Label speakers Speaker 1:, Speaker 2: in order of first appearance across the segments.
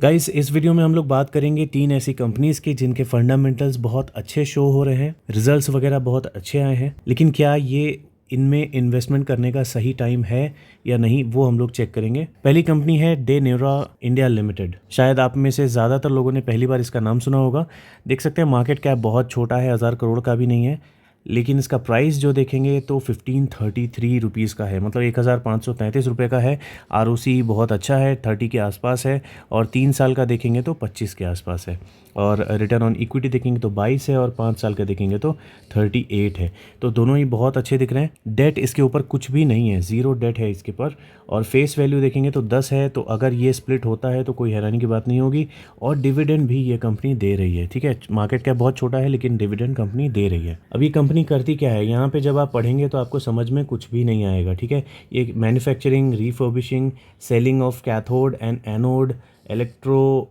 Speaker 1: Guys, इस video में हम लोग बात करेंगे 3 ऐसी कंपनीज की जिनके फंडामेंटल्स बहुत अच्छे शो हो रहे हैं, रिजल्ट्स वगैरह बहुत अच्छे आए हैं, लेकिन क्या ये इनमें इन्वेस्टमेंट करने का सही टाइम है या नहीं, वो हम लोग चेक करेंगे। पहली कंपनी है डे न्यूरा इंडिया लिमिटेड। शायद आप में से ज़्यादातर लोगों ने पहली बार इसका नाम सुना होगा। देख सकते हैं मार्केट कैप बहुत छोटा है, 1000 करोड़ का भी नहीं है, लेकिन इसका प्राइस जो देखेंगे तो 1533 रुपीज़ का है, मतलब 1533 रुपये का है। आरओसी बहुत अच्छा है, 30 के आसपास है, और 3 साल का देखेंगे तो 25 के आसपास है, और रिटर्न ऑन इक्विटी देखेंगे तो 22 है, और 5 साल का देखेंगे तो 38 है। तो दोनों ही बहुत अच्छे दिख रहे हैं। डेट इसके ऊपर कुछ भी नहीं है, ज़ीरो डेट है इसके ऊपर, और फेस वैल्यू देखेंगे तो 10 है। तो अगर ये स्प्लिट होता है तो कोई हैरानी की बात नहीं होगी, और डिविडेंड भी ये कंपनी दे रही है। ठीक है, मार्केट कैप बहुत छोटा है लेकिन डिविडेंड कंपनी दे रही है। अब ये कंपनी करती क्या है, यहाँ पे जब आप पढ़ेंगे तो आपको समझ में कुछ भी नहीं आएगा। ठीक है, ये manufacturing, refurbishing, selling of cathode and anode electro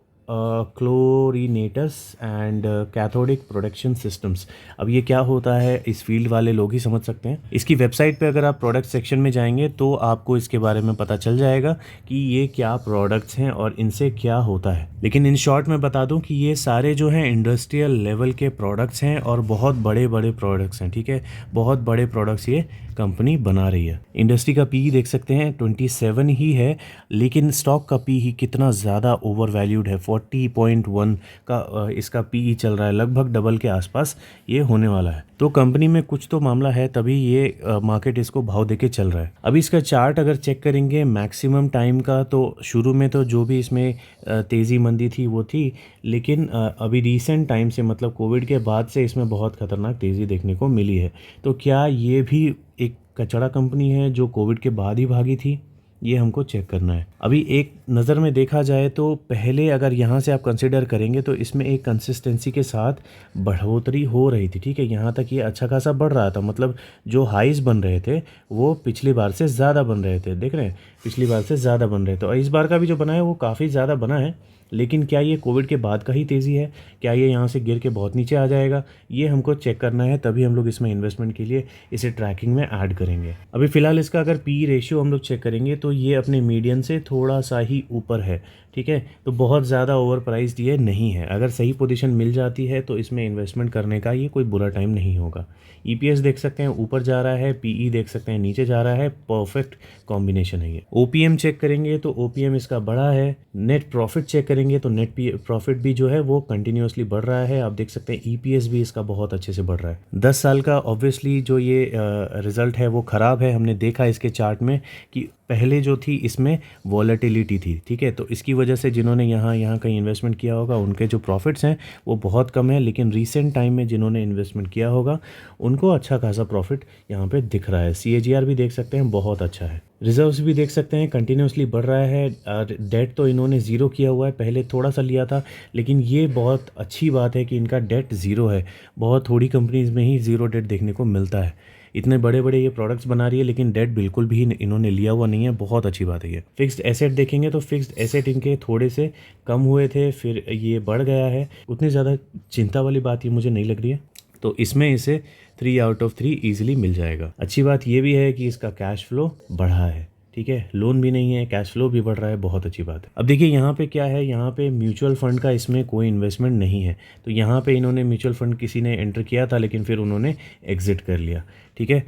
Speaker 1: chlorinators and cathodic production systems. अब ये क्या होता है इस फील्ड वाले लोग ही समझ सकते हैं। इसकी वेबसाइट पे अगर आप प्रोडक्ट सेक्शन में जाएंगे तो आपको इसके बारे में पता चल जाएगा कि ये क्या प्रोडक्ट्स हैं और इनसे क्या होता है। लेकिन इन शॉर्ट में बता दूं कि ये सारे जो हैं इंडस्ट्रियल लेवल के प्रोडक्ट्स हैं, और बहुत बड़े बड़े प्रोडक्ट्स हैं। ठीक है, बहुत बड़े प्रोडक्ट्स ये कंपनी बना रही है। इंडस्ट्री का पी देख सकते हैं 27 ही है, लेकिन स्टॉक का पी ही कितना ज़्यादा ओवर वैल्यूड है। 40.1 का इसका पी चल रहा है, लगभग डबल के आसपास ये होने वाला है। तो कंपनी में कुछ तो मामला है, तभी ये मार्केट इसको भाव देके चल रहा है। अभी इसका चार्ट अगर चेक करेंगे मैक्सिमम टाइम का, तो शुरू में तो जो भी इसमें तेज़ी मंदी थी वो थी, लेकिन अभी रीसेंट टाइम से, मतलब कोविड के बाद से इसमें बहुत खतरनाक तेज़ी देखने को मिली है। तो क्या ये भी एक कचड़ा कंपनी है जो कोविड के बाद ही भागी थी, ये हमको चेक करना है। अभी एक नज़र में देखा जाए तो पहले अगर यहाँ से आप कंसिडर करेंगे तो इसमें एक कंसिस्टेंसी के साथ बढ़ोतरी हो रही थी। ठीक है, यहाँ तक ये अच्छा खासा बढ़ रहा था, मतलब जो हाइज बन रहे थे वो पिछली बार से ज़्यादा बन रहे थे। देख रहे हैं, पिछली बार से ज़्यादा बन रहे थे, और इस बार का भी जो बना है वो काफ़ी ज़्यादा बना है। लेकिन क्या ये कोविड के बाद का ही तेज़ी है, क्या ये यहाँ से गिर के बहुत नीचे आ जाएगा, ये हमको चेक करना है। तभी हम लोग इसमें इन्वेस्टमेंट के लिए इसे ट्रैकिंग में ऐड करेंगे। अभी फ़िलहाल इसका अगर पी रेशियो हम लोग चेक करेंगे तो ये अपने मीडियन से थोड़ा सा ही ऊपर है। ठीक है, तो बहुत ज़्यादा ओवर प्राइस्ड ये नहीं है। अगर सही पोजीशन मिल जाती है तो इसमें इन्वेस्टमेंट करने का ये कोई बुरा टाइम नहीं होगा। ईपीएस देख सकते हैं ऊपर जा रहा है, पीई देख सकते हैं नीचे जा रहा है, परफेक्ट कॉम्बिनेशन है ये। ओपीएम चेक करेंगे तो ओपीएम इसका बड़ा है। नेट प्रॉफिट चेक करेंगे तो नेट प्रॉफिट भी जो है वो कंटिन्यूसली बढ़ रहा है। आप देख सकते हैं ईपीएस भी इसका बहुत अच्छे से बढ़ रहा है। 10 साल का ऑब्वियसली जो ये रिजल्ट है वो ख़राब है। हमने देखा इसके चार्ट में कि पहले जो थी इसमें वॉलेटिलिटी थी। ठीक है, तो इसकी वजह से जिन्होंने यहाँ कहीं इन्वेस्टमेंट किया होगा उनके जो प्रॉफिट्स हैं वो बहुत कम है, लेकिन रीसेंट टाइम में जिन्होंने इन्वेस्टमेंट किया होगा उनको अच्छा खासा प्रॉफिट यहाँ पे दिख रहा है। सीएजीआर भी देख सकते हैं बहुत अच्छा है। रिजर्व्स भी देख सकते हैं कंटिन्यूसली बढ़ रहा है। डेट तो इन्होंने ज़ीरो किया हुआ है, पहले थोड़ा सा लिया था, लेकिन ये बहुत अच्छी बात है कि इनका डेट ज़ीरो है। बहुत थोड़ी कंपनीज़ में ही ज़ीरो डेट देखने को मिलता है। इतने बड़े बड़े ये प्रोडक्ट्स बना रही है लेकिन डेट बिल्कुल भी इन्होंने लिया हुआ नहीं है, बहुत अच्छी बात है ये। फिक्स्ड एसेट देखेंगे तो फिक्स्ड एसेट इनके थोड़े से कम हुए थे, फिर ये बढ़ गया है। उतनी ज़्यादा चिंता वाली बात ये मुझे नहीं लग रही है, तो इसमें इसे 3 आउट ऑफ 3 ईजिली मिल जाएगा। अच्छी बात ये भी है कि इसका कैश फ्लो बढ़ा है। ठीक है, लोन भी नहीं है, कैश फ्लो भी बढ़ रहा है, बहुत अच्छी बात है। अब देखिए यहाँ पे क्या है, यहाँ पे म्यूचुअल फंड का इसमें कोई इन्वेस्टमेंट नहीं है। तो यहाँ पे इन्होंने म्यूचुअल फंड किसी ने एंटर किया था लेकिन फिर उन्होंने एग्जिट कर लिया। ठीक है,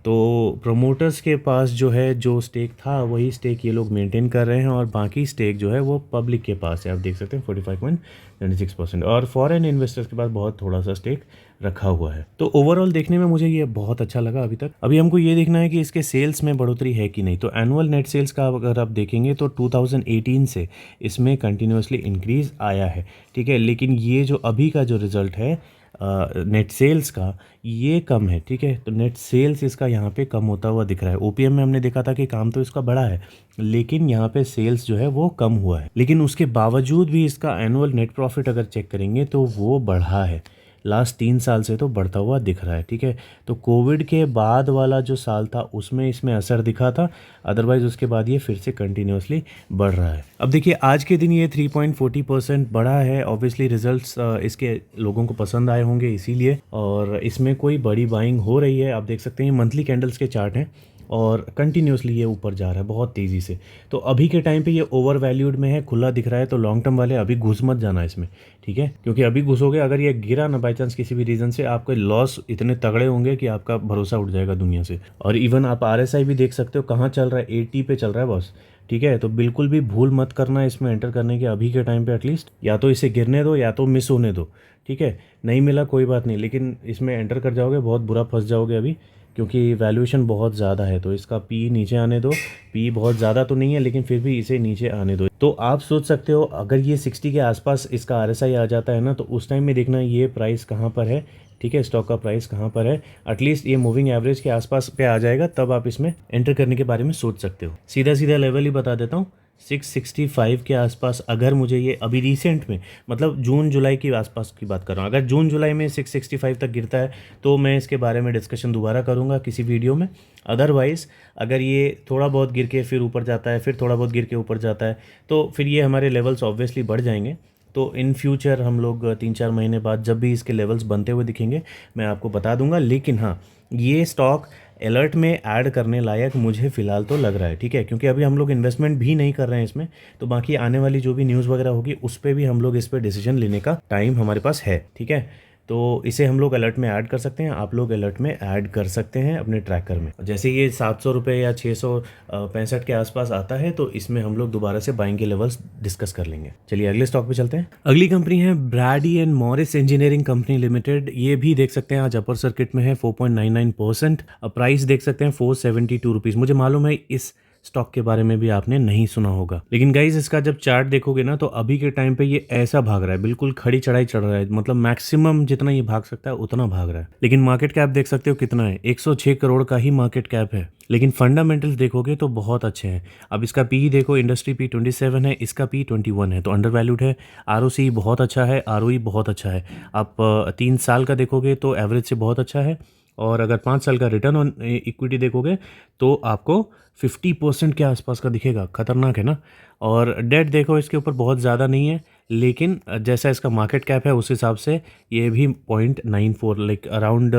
Speaker 1: तो प्रोमोटर्स के पास जो है जो स्टेक था वही स्टेक ये लोग मेंटेन कर रहे हैं, और बाकी स्टेक जो है वो पब्लिक के पास है। आप देख सकते हैं 45.96%, और फॉरेन इन्वेस्टर्स के पास बहुत थोड़ा सा स्टेक रखा हुआ है। तो ओवरऑल देखने में मुझे ये बहुत अच्छा लगा अभी तक। अभी हमको ये देखना है कि इसके सेल्स में बढ़ोतरी है कि नहीं। तो एनुअल नेट सेल्स का अगर आप देखेंगे तो 2018 से इसमें कंटिन्यूसली इंक्रीज आया है। ठीक है, लेकिन ये जो अभी का जो रिज़ल्ट है नेट सेल्स का, ये कम है। ठीक है, तो नेट सेल्स इसका यहाँ पे कम होता हुआ दिख रहा है। ओपीएम में हमने देखा था कि काम तो इसका बड़ा है, लेकिन यहाँ पे सेल्स जो है वो कम हुआ है। लेकिन उसके बावजूद भी इसका एनुअल नेट प्रॉफिट अगर चेक करेंगे तो वो बढ़ा है, लास्ट 3 साल से तो बढ़ता हुआ दिख रहा है। ठीक है, तो कोविड के बाद वाला जो साल था उसमें इसमें असर दिखा था, अदरवाइज उसके बाद ये फिर से कंटिन्यूसली बढ़ रहा है। अब देखिए आज के दिन ये 3.40% बढ़ा है। ऑब्वियसली रिजल्ट्स इसके लोगों को पसंद आए होंगे इसीलिए, और इसमें कोई बड़ी बाइंग हो रही है। आप देख सकते हैं मंथली कैंडल्स के चार्ट हैं, और कंटिन्यूसली ये ऊपर जा रहा है बहुत तेज़ी से। तो अभी के टाइम पे ये ओवर वैल्यूड में है, खुला दिख रहा है, तो लॉन्ग टर्म वाले अभी घुस मत जाना इसमें, ठीक है, क्योंकि अभी घुसोगे अगर ये गिरा ना बाई चांस किसी भी रीज़न से, आपके लॉस इतने तगड़े होंगे कि आपका भरोसा उठ जाएगा दुनिया से। और इवन आप RSI भी देख सकते हो कहाँ चल रहा है, 80 पे चल रहा है बॉस, ठीक है। तो बिल्कुल भी भूल मत करना इसमें एंटर करने के अभी के टाइम पे एटलीस्ट, या तो इसे गिरने दो या तो मिस होने दो, ठीक है। नहीं मिला कोई बात नहीं, लेकिन इसमें एंटर कर जाओगे बहुत बुरा फंस जाओगे अभी, क्योंकि वैल्यूएशन बहुत ज़्यादा है। तो इसका पी नीचे आने दो, पी बहुत ज़्यादा तो नहीं है लेकिन फिर भी इसे नीचे आने दो। तो आप सोच सकते हो अगर ये 60 के आसपास इसका RSI आ जाता है ना, तो उस टाइम में देखना ये प्राइस कहाँ पर है, ठीक है, स्टॉक का प्राइस कहाँ पर है। एटलीस्ट ये मूविंग एवरेज के आसपास पे आ जाएगा, तब आप इसमें एंटर करने के बारे में सोच सकते हो। सीधा सीधा लेवल ही बता देता हूँ, 665 के आसपास अगर मुझे ये अभी रिसेंट में, मतलब जून जुलाई के आसपास की बात कर रहा हूँ, अगर जून जुलाई में 665 तक गिरता है तो मैं इसके बारे में डिस्कशन दोबारा करूँगा किसी वीडियो में। अदरवाइज़ अगर ये थोड़ा बहुत गिर के फिर ऊपर जाता है, फिर थोड़ा बहुत गिर के ऊपर जाता है, तो फिर ये हमारे लेवल्स ऑब्वियसली बढ़ जाएंगे। तो इन फ्यूचर हम लोग 3-4 महीने बाद जब भी इसके लेवल्स बनते हुए दिखेंगे मैं आपको बता दूंगा। लेकिन हाँ, ये स्टॉक अलर्ट में ऐड करने लायक मुझे फ़िलहाल तो लग रहा है, ठीक है, क्योंकि अभी हम लोग इन्वेस्टमेंट भी नहीं कर रहे हैं इसमें। तो बाकी आने वाली जो भी न्यूज़ वगैरह होगी उस पर भी हम लोग इस पर डिसीजन लेने का टाइम हमारे पास है, ठीक है। तो इसे हम लोग अलर्ट में ऐड कर सकते हैं, आप लोग अलर्ट में ऐड कर सकते हैं अपने ट्रैकर में। जैसे ये 700 रुपये या 665 के आसपास आता है तो इसमें हम लोग दोबारा से बाइंग के लेवल्स डिस्कस कर लेंगे। चलिए अगले स्टॉक पे चलते हैं। अगली कंपनी है Brady and Morris engineering company limited. ये भी देख सकते हैं आज अपर सर्किट में है 4.99%। प्राइस देख सकते हैं 472 रुपीज़। मुझे मालूम है इस स्टॉक के बारे में भी आपने नहीं सुना होगा, लेकिन गाइज इसका जब चार्ट देखोगे ना तो अभी के टाइम पे ये ऐसा भाग रहा है, बिल्कुल खड़ी चढ़ाई चढ़ रहा है, मतलब मैक्सिमम जितना ये भाग सकता है उतना भाग रहा है। लेकिन मार्केट कैप देख सकते हो कितना है, 106 करोड़ का ही मार्केट कैप है। लेकिन फंडामेंटल्स देखोगे तो बहुत अच्छे हैं। अब इसका पी देखो, इंडस्ट्री पी 27 है, इसका पी 21 है, तो अंडर वैल्यूड है। ROC बहुत अच्छा है, ROE बहुत अच्छा है। आप 3 साल का देखोगे तो एवरेज से बहुत अच्छा है, और अगर 5 साल का रिटर्न ऑन इक्विटी देखोगे तो आपको 50% के आसपास का दिखेगा। खतरनाक है ना। और डेट देखो इसके ऊपर बहुत ज़्यादा नहीं है, लेकिन जैसा इसका मार्केट कैप है उस हिसाब से ये भी 0.94 लाइक अराउंड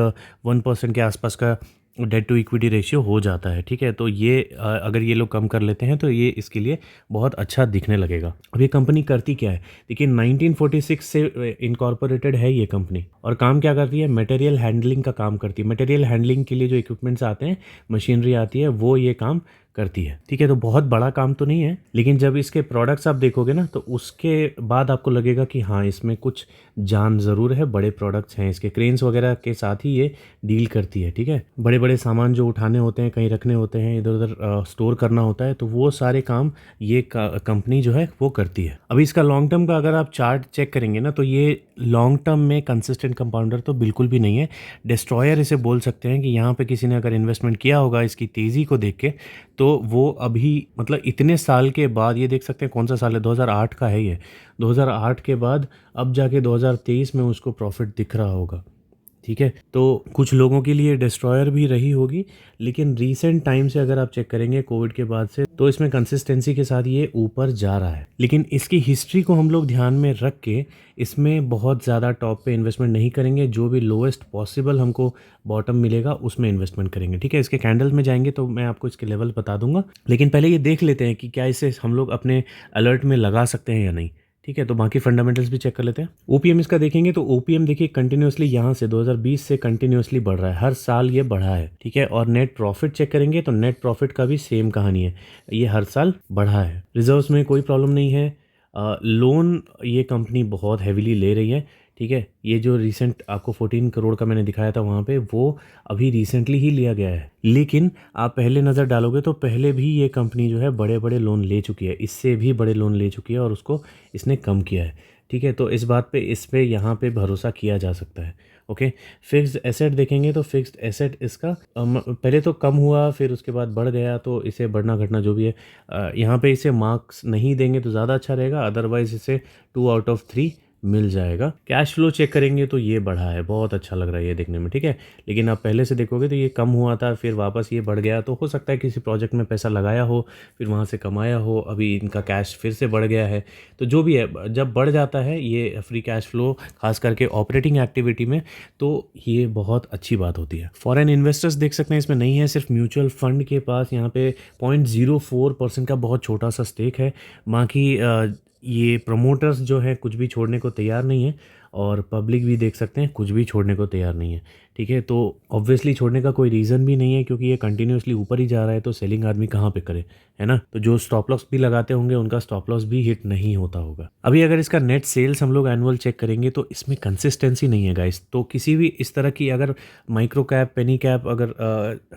Speaker 1: 1% के आसपास का डेट टू इक्विटी रेशियो हो जाता है, ठीक है। तो ये अगर ये लोग कम कर लेते हैं तो ये इसके लिए बहुत अच्छा दिखने लगेगा। अब ये कंपनी करती क्या है, देखिए 1946 से इनकॉर्पोरेटेड है ये कंपनी, और काम क्या करती है, मटेरियल हैंडलिंग का काम करती है। मटेरियल हैंडलिंग के लिए जो इक्विपमेंट्स आते हैं, मशीनरी आती है, वो ये काम करती है, ठीक है। तो बहुत बड़ा काम तो नहीं है, लेकिन जब इसके प्रोडक्ट्स आप देखोगे ना तो उसके बाद आपको लगेगा कि हाँ इसमें कुछ जान ज़रूर है, बड़े प्रोडक्ट्स हैं इसके। क्रेन्स वगैरह के साथ ही ये डील करती है, ठीक है। बड़े बड़े सामान जो उठाने होते हैं, कहीं रखने होते हैं, इधर उधर स्टोर करना होता है, तो वो सारे काम ये कंपनी जो है वो करती है। अभी इसका लॉन्ग टर्म का अगर आप चार्ट चेक करेंगे ना तो ये लॉन्ग टर्म में कंसिस्टेंट कंपाउंडर तो बिल्कुल भी नहीं है, डिस्ट्रॉयर इसे बोल सकते हैं। कि यहाँ पे किसी ने अगर इन्वेस्टमेंट किया होगा इसकी तेज़ी को देख के, तो वो अभी मतलब इतने साल के बाद, ये देख सकते हैं कौन सा साल है, 2008 का है ये, 2008 के बाद अब जाके 2023 में उसको प्रॉफिट दिख रहा होगा, ठीक है। तो कुछ लोगों के लिए डिस्ट्रॉयर भी रही होगी, लेकिन रीसेंट टाइम से अगर आप चेक करेंगे कोविड के बाद से, तो इसमें कंसिस्टेंसी के साथ ये ऊपर जा रहा है। लेकिन इसकी हिस्ट्री को हम लोग ध्यान में रख के इसमें बहुत ज़्यादा टॉप पे इन्वेस्टमेंट नहीं करेंगे, जो भी लोएस्ट पॉसिबल हमको बॉटम मिलेगा उसमें इन्वेस्टमेंट करेंगे, ठीक है। इसके कैंडल्स में जाएंगे तो मैं आपको इसके लेवल बता दूंगा, लेकिन पहले ये देख लेते हैं कि क्या इसे हम लोग अपने अलर्ट में लगा सकते हैं या नहीं, ठीक है। तो बाकी फंडामेंटल्स भी चेक कर लेते हैं। OPM इसका देखेंगे तो OPM देखिए कंटिन्यूसली यहाँ से 2020 से कंटिन्यूसली बढ़ रहा है, हर साल ये बढ़ा है, ठीक है। और नेट प्रॉफिट चेक करेंगे तो नेट प्रॉफिट का भी सेम कहानी है, ये हर साल बढ़ा है। रिजर्व्स में कोई प्रॉब्लम नहीं है। लोन ये कंपनी बहुत हैवीली ले रही है, ठीक है। ये जो रिसेंट आपको 14 करोड़ का मैंने दिखाया था वहाँ पे, वो अभी रिसेंटली ही लिया गया है। लेकिन आप पहले नज़र डालोगे तो पहले भी ये कंपनी जो है बड़े बड़े लोन ले चुकी है, इससे भी बड़े लोन ले चुकी है, और उसको इसने कम किया है, ठीक है। तो इस बात पे इस पे यहाँ पे भरोसा किया जा सकता है, ओके। फिक्स्ड एसेट देखेंगे तो फिक्स्ड एसेट इसका पहले तो कम हुआ, फिर उसके बाद बढ़ गया, तो इसे बढ़ना घटना जो भी है यहाँ पे इसे मार्क्स नहीं देंगे तो ज़्यादा अच्छा रहेगा, अदरवाइज़ इसे 2 आउट ऑफ 3 मिल जाएगा। कैश फ्लो चेक करेंगे तो ये बढ़ा है, बहुत अच्छा लग रहा है ये देखने में, ठीक है। लेकिन आप पहले से देखोगे तो ये कम हुआ था, फिर वापस ये बढ़ गया। तो हो सकता है किसी प्रोजेक्ट में पैसा लगाया हो, फिर वहाँ से कमाया हो, अभी इनका कैश फिर से बढ़ गया है। तो जो भी है, जब बढ़ जाता है ये फ्री कैश फ्लो, खास करके ऑपरेटिंग एक्टिविटी में, तो ये बहुत अच्छी बात होती है। फॉरेन इन्वेस्टर्स देख सकते हैं इसमें नहीं है, सिर्फ म्यूचुअल फंड के पास यहाँ पे 0.04% का बहुत छोटा सा स्टेक है। बाकी ये प्रमोटर्स जो है कुछ भी छोड़ने को तैयार नहीं है, और पब्लिक भी देख सकते हैं कुछ भी छोड़ने को तैयार नहीं है, ठीक है। तो ऑब्वियसली छोड़ने का कोई रीज़न भी नहीं है, क्योंकि ये कंटिन्यूसली ऊपर ही जा रहा है, तो सेलिंग आदमी कहाँ पे करे, है ना। तो जो स्टॉप लॉस भी लगाते होंगे उनका स्टॉप लॉस भी हिट नहीं होता होगा। अभी अगर इसका नेट सेल्स हम लोग एनुअल चेक करेंगे तो इसमें कंसिस्टेंसी नहीं है गाइस। तो किसी भी इस तरह की अगर माइक्रो कैप, पेनी कैप अगर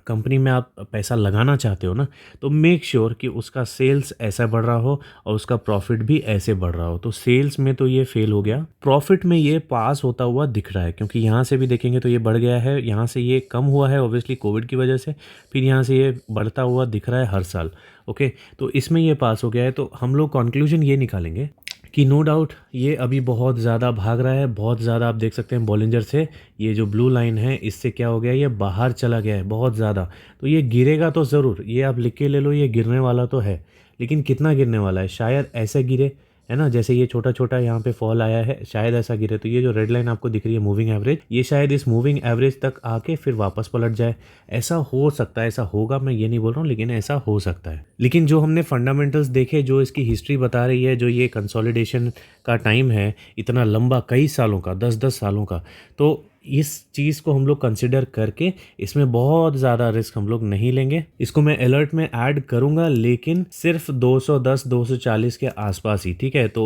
Speaker 1: कंपनी में आप पैसा लगाना चाहते हो ना, तो मेक श्योर कि उसका सेल्स ऐसा बढ़ रहा हो और उसका प्रॉफिट भी ऐसे बढ़ रहा हो। तो सेल्स में तो ये फेल हो गया, प्रॉफिट में ये पास होता हुआ दिख रहा है, क्योंकि यहाँ से भी देखेंगे तो ये बढ़ गया है, यहाँ से ये कम हुआ है ऑब्वियसली कोविड की वजह से, फिर यहाँ से ये बढ़ता हुआ दिख रहा है हर साल। ओके, तो इसमें ये पास हो गया है। तो हम लोग कंक्लूजन ये निकालेंगे कि नो डाउट ये अभी बहुत ज़्यादा भाग रहा है, बहुत ज़्यादा। आप देख सकते हैं बॉलिंजर से ये जो ब्लू लाइन है इससे क्या हो गया, ये बाहर चला गया है बहुत ज़्यादा। तो ये गिरेगा तो ज़रूर, ये आप लिख के ले लो, ये गिरने वाला तो है, लेकिन कितना गिरने वाला है, शायद ऐसे गिरे, है ना, जैसे ये छोटा छोटा यहाँ पे फॉल आया है, शायद ऐसा गिरे। तो ये जो रेड लाइन आपको दिख रही है मूविंग एवरेज, ये शायद इस मूविंग एवरेज तक आके फिर वापस पलट जाए, ऐसा हो सकता है। ऐसा होगा मैं ये नहीं बोल रहा हूँ, लेकिन ऐसा हो सकता है। लेकिन जो हमने फंडामेंटल्स देखे, जो इसकी हिस्ट्री बता रही है, जो ये कंसोलिडेशन का टाइम है इतना लंबा, कई सालों का, 10-10 सालों का, तो इस चीज़ को हम लोग कंसिडर करके इसमें बहुत ज़्यादा रिस्क हम लोग नहीं लेंगे। इसको मैं अलर्ट में ऐड करूँगा, लेकिन सिर्फ 210-240 के आसपास ही, ठीक है। तो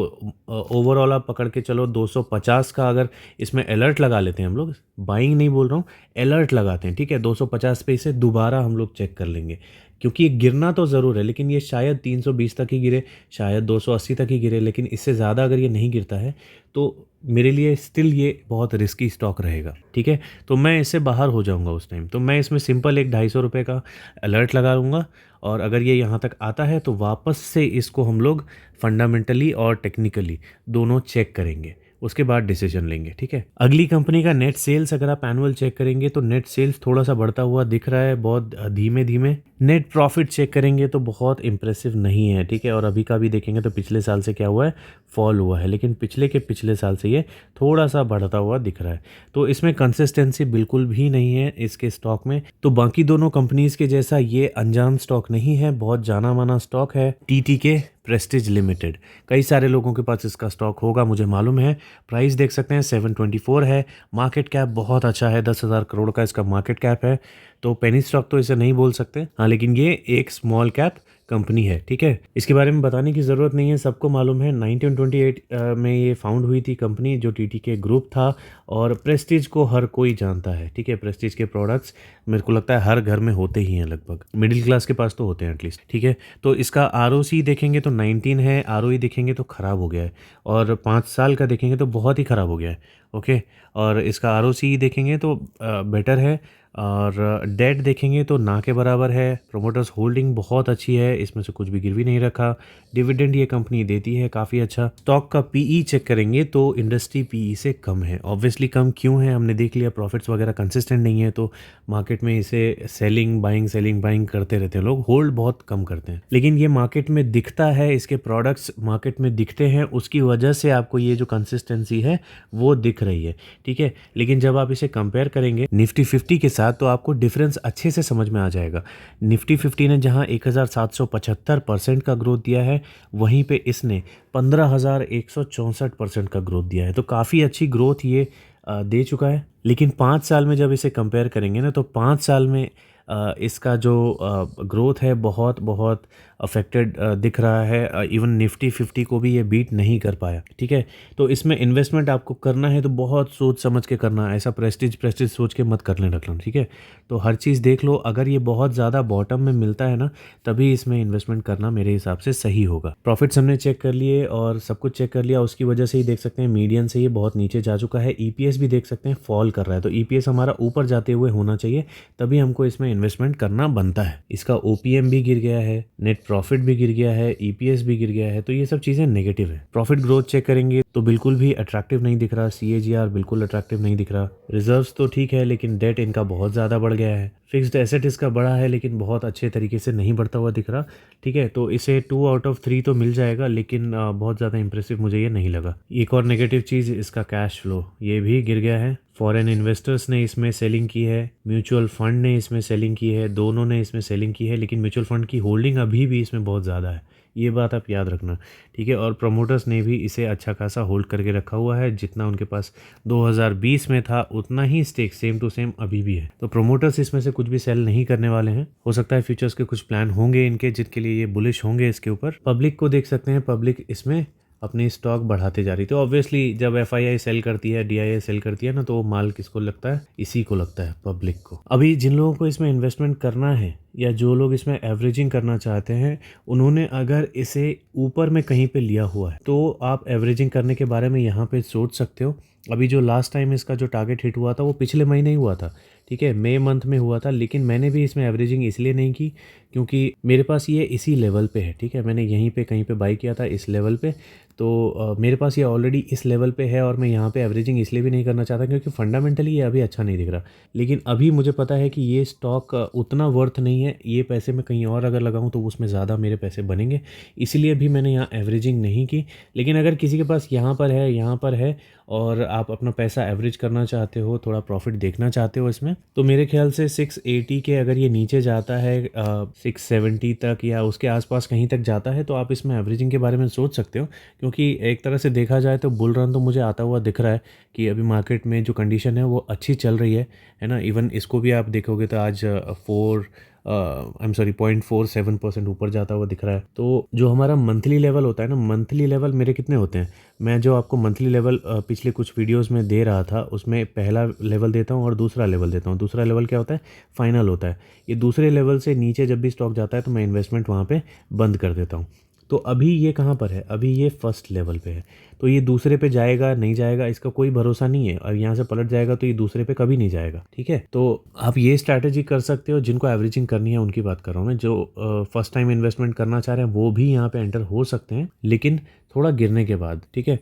Speaker 1: ओवरऑल आप पकड़ के चलो 250 का अगर इसमें अलर्ट लगा लेते हैं हम लोग, बाइंग नहीं बोल रहा हूँ, अलर्ट लगाते हैं, ठीक है। 250 पे इसे दोबारा हम लोग चेक कर लेंगे, क्योंकि ये गिरना तो ज़रूर है, लेकिन ये शायद 320 तक ही गिरे, शायद 280 तक ही गिरे, लेकिन इससे ज़्यादा अगर ये नहीं गिरता है तो मेरे लिए स्टिल ये बहुत रिस्की स्टॉक रहेगा, ठीक है। तो मैं इससे बाहर हो जाऊंगा उस टाइम। तो मैं इसमें सिंपल एक 250 रुपये का अलर्ट लगा लूँगा, और अगर ये यहाँ तक आता है तो वापस से इसको हम लोग फंडामेंटली और टेक्निकली दोनों चेक करेंगे, उसके बाद डिसीजन लेंगे, ठीक है। अगली कंपनी का नेट सेल्स अगर आप एनुअल चेक करेंगे तो नेट सेल्स थोड़ा सा बढ़ता हुआ दिख रहा है, बहुत धीमे धीमे। नेट प्रॉफिट चेक करेंगे तो बहुत इंप्रेसिव नहीं है, ठीक है। और अभी का भी देखेंगे तो पिछले साल से क्या हुआ है, फॉल हुआ है, लेकिन पिछले के पिछले साल से ये थोड़ा सा बढ़ता हुआ दिख रहा है। तो इसमें कंसिस्टेंसी बिल्कुल भी नहीं है इसके स्टॉक में। तो बाकी दोनों कंपनीज के जैसा ये अनजान स्टॉक नहीं है, बहुत जाना माना स्टॉक है, टीटीके प्रेस्टीज लिमिटेड। कई सारे लोगों के पास इसका स्टॉक होगा, मुझे मालूम है। प्राइस देख सकते हैं 724 है, मार्केट कैप बहुत अच्छा है, 10,000 करोड़ का इसका मार्केट कैप है। तो पेनी स्टॉक तो इसे नहीं बोल सकते, हाँ, लेकिन ये एक स्मॉल कैप कंपनी है, ठीक है। इसके बारे में बताने की ज़रूरत नहीं है, सबको मालूम है। 1928 में ये फाउंड हुई थी कंपनी, जो टीटीके ग्रुप था, और प्रेस्टीज को हर कोई जानता है, ठीक है। प्रेस्टीज के प्रोडक्ट्स मेरे को लगता है हर घर में होते ही हैं, लगभग मिडिल क्लास के पास तो होते हैं एटलीस्ट, ठीक है। तो इसका आरओसी देखेंगे तो 19 है, आरओई देखेंगे तो ख़राब हो गया है, और 5 साल का देखेंगे तो बहुत ही ख़राब हो गया है, ओके। और इसका आरओसी देखेंगे तो बेटर है, और डेट देखेंगे तो ना के बराबर है। प्रोमोटर्स होल्डिंग बहुत अच्छी है, इसमें से कुछ भी गिरवी नहीं रखा। डिविडेंड ये कंपनी देती है काफ़ी अच्छा। स्टॉक का पीई चेक करेंगे तो इंडस्ट्री पीई से कम है। ऑब्वियसली कम क्यों है, हमने देख लिया, प्रॉफिट्स वगैरह कंसिस्टेंट नहीं है, तो मार्केट में इसे सेलिंग बाइंग करते रहते हैं लोग, होल्ड बहुत कम करते हैं। लेकिन ये मार्केट में दिखता है, इसके प्रोडक्ट्स मार्केट में दिखते हैं, उसकी वजह से आपको ये जो कंसिस्टेंसी है वो दिख रही है, ठीक है। लेकिन जब आप इसे कंपेयर करेंगे निफ्टी 50 के साथ तो आपको डिफरेंस अच्छे से समझ में आ जाएगा। निफ्टी 50 ने जहां 1775% का ग्रोथ दिया है, वहीं पे इसने 15,164% का ग्रोथ दिया है। तो काफ़ी अच्छी ग्रोथ ये दे चुका है। लेकिन 5 साल में जब इसे कंपेयर करेंगे ना, तो 5 साल में इसका जो ग्रोथ है बहुत बहुत अफेक्टेड दिख रहा है। इवन निफ्टी 50 को भी ये बीट नहीं कर पाया, ठीक है। तो इसमें इन्वेस्टमेंट आपको करना है तो बहुत सोच समझ के करना है, ऐसा प्रेस्टीज सोच के मत करने लगना, ठीक है। तो हर चीज़ देख लो, अगर ये बहुत ज़्यादा बॉटम में मिलता है ना, तभी इसमें इन्वेस्टमेंट करना मेरे हिसाब से सही होगा। प्रॉफिट्स हमने चेक कर लिए और सब कुछ चेक कर लिया, उसकी वजह से ही देख सकते हैं मीडियन से ये बहुत नीचे जा चुका है। ईपीएस भी देख सकते हैं फॉल कर रहा है, तो ईपीएस हमारा ऊपर जाते हुए होना चाहिए, तभी हमको इसमें इन्वेस्टमेंट करना बनता है। इसका ओपीएम भी गिर गया है, नेट प्रॉफिट भी गिर गया है, ईपीएस भी गिर गया है, तो ये सब चीज़ें नेगेटिव है। प्रॉफिट ग्रोथ चेक करेंगे तो बिल्कुल भी अट्रैक्टिव नहीं दिख रहा, सीएजीआर बिल्कुल अट्रैक्टिव नहीं दिख रहा। रिजर्व्स तो ठीक है लेकिन डेट इनका बहुत ज़्यादा बढ़ गया है। फिक्स्ड एसेट इसका बड़ा है लेकिन बहुत अच्छे तरीके से नहीं बढ़ता हुआ दिख रहा। ठीक है, तो इसे 2 आउट ऑफ 3 तो मिल जाएगा, लेकिन बहुत ज़्यादा इंप्रेसिव मुझे ये नहीं लगा। एक और नेगेटिव चीज़ इसका कैश फ्लो, ये भी गिर गया है। फॉरेन इन्वेस्टर्स ने इसमें सेलिंग की है, म्यूचुअल फंड ने इसमें सेलिंग की है, दोनों ने इसमें सेलिंग की है, लेकिन म्यूचुअल फंड की होल्डिंग अभी भी इसमें बहुत ज़्यादा है, ये बात आप याद रखना। ठीक है, और प्रमोटर्स ने भी इसे अच्छा खासा होल्ड करके रखा हुआ है, जितना उनके पास 2020 में था उतना ही स्टेक सेम टू सेम अभी भी है। तो प्रमोटर्स इसमें से कुछ भी सेल नहीं करने वाले हैं। हो सकता है फ्यूचर्स के कुछ प्लान होंगे इनके जिनके लिए ये बुलिश होंगे इसके ऊपर। पब्लिक को देख सकते हैं, पब्लिक इसमें अपनी स्टॉक बढ़ाते जा रही। तो ऑब्वियसली जब एफआईआई सेल करती है, डीआईआई सेल करती है ना, तो वो माल किसको लगता है? इसी को लगता है, पब्लिक को। अभी जिन लोगों को इसमें इन्वेस्टमेंट करना है या जो लोग इसमें एवरेजिंग करना चाहते हैं, उन्होंने अगर इसे ऊपर में कहीं पे लिया हुआ है तो आप एवरेजिंग करने के बारे में यहाँ पे सोच सकते हो। अभी जो लास्ट टाइम इसका जो टारगेट हिट हुआ था वो पिछले महीने ही हुआ था। ठीक है, मई मंथ में हुआ था, लेकिन मैंने भी इसमें एवरेजिंग इसलिए नहीं की क्योंकि मेरे पास ये इसी लेवल पे है। ठीक है, मैंने यहीं पे कहीं पे बाई किया था इस लेवल पे, तो मेरे पास ये ऑलरेडी इस लेवल पे है और मैं यहाँ पे एवरेजिंग इसलिए भी नहीं करना चाहता क्योंकि फंडामेंटली ये अभी अच्छा नहीं दिख रहा। लेकिन अभी मुझे पता है कि ये स्टॉक उतना वर्थ नहीं है, ये पैसे मैं कहीं और अगर लगाऊं तो उसमें ज़्यादा मेरे पैसे बनेंगे, इसीलिए भी मैंने यहाँ एवरेजिंग नहीं की। लेकिन अगर किसी के पास यहाँ पर है, यहाँ पर है और आप अपना पैसा एवरेज करना चाहते हो, थोड़ा प्रॉफिट देखना चाहते हो इसमें, तो मेरे ख्याल से 680 के अगर ये नीचे जाता है 670 तक या उसके आसपास कहीं तक जाता है, तो आप इसमें एवरेजिंग के बारे में सोच सकते हो। क्योंकि एक तरह से देखा जाए तो बुल रन तो मुझे आता हुआ दिख रहा है कि अभी मार्केट में जो कंडीशन है वो अच्छी चल रही है ना। इवन इसको भी आप देखोगे तो आज 0.47% ऊपर जाता हुआ दिख रहा है। तो जो हमारा मंथली लेवल होता है ना, मंथली लेवल मेरे कितने होते हैं, मैं जो आपको मंथली लेवल पिछले कुछ वीडियोस में दे रहा था उसमें पहला लेवल देता हूँ और दूसरा लेवल देता हूँ। दूसरा लेवल क्या होता है? फाइनल होता है। ये दूसरे लेवल से नीचे जब भी स्टॉक जाता है तो मैं इन्वेस्टमेंट वहाँ पे बंद कर देता हूँ। तो अभी ये कहाँ पर है? अभी ये फर्स्ट लेवल पे है, तो ये दूसरे पे जाएगा नहीं जाएगा इसका कोई भरोसा नहीं है, और यहाँ से पलट जाएगा तो ये दूसरे पे कभी नहीं जाएगा। ठीक है, तो आप ये स्ट्रैटेजी कर सकते हो। जिनको एवरेजिंग करनी है उनकी बात कर रहा हूँ मैं, जो फर्स्ट टाइम इन्वेस्टमेंट करना चाह रहे हैं वो भी यहाँ पे एंटर हो सकते हैं, लेकिन थोड़ा गिरने के बाद। ठीक है,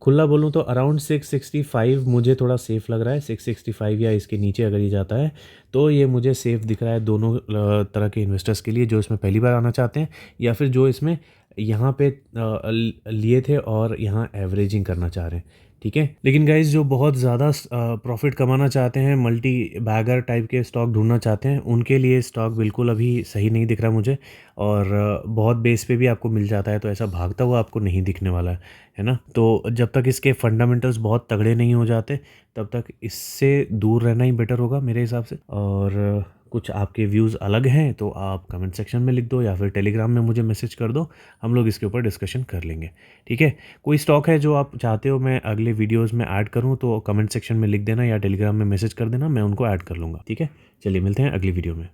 Speaker 1: खुला बोलूँ तो अराउंड 665 मुझे थोड़ा सेफ़ लग रहा है। 665 या इसके नीचे अगर ये जाता है तो ये मुझे सेफ़ दिख रहा है दोनों तरह के इन्वेस्टर्स के लिए, जो इसमें पहली बार आना चाहते हैं या फिर जो इसमें यहाँ पे लिए थे और यहाँ एवरेजिंग करना चाह रहे हैं। ठीक है, लेकिन गाइज जो बहुत ज़्यादा प्रॉफिट कमाना चाहते हैं, मल्टी बैगर टाइप के स्टॉक ढूंढना चाहते हैं, उनके लिए स्टॉक बिल्कुल अभी सही नहीं दिख रहा मुझे। और बहुत बेस पे भी आपको मिल जाता है तो ऐसा भागता हुआ आपको नहीं दिखने वाला है ना। तो जब तक इसके फंडामेंटल्स बहुत तगड़े नहीं हो जाते तब तक इससे दूर रहना ही बेटर होगा मेरे हिसाब से। और कुछ आपके व्यूज़ अलग हैं तो आप कमेंट सेक्शन में लिख दो या फिर टेलीग्राम में मुझे मैसेज कर दो, हम लोग इसके ऊपर डिस्कशन कर लेंगे। ठीक है, कोई स्टॉक है जो आप चाहते हो मैं अगले वीडियोस में ऐड करूं तो कमेंट सेक्शन में लिख देना या टेलीग्राम में मैसेज कर देना, मैं उनको ऐड कर लूँगा। ठीक है, चलिए मिलते हैं अगली वीडियो में।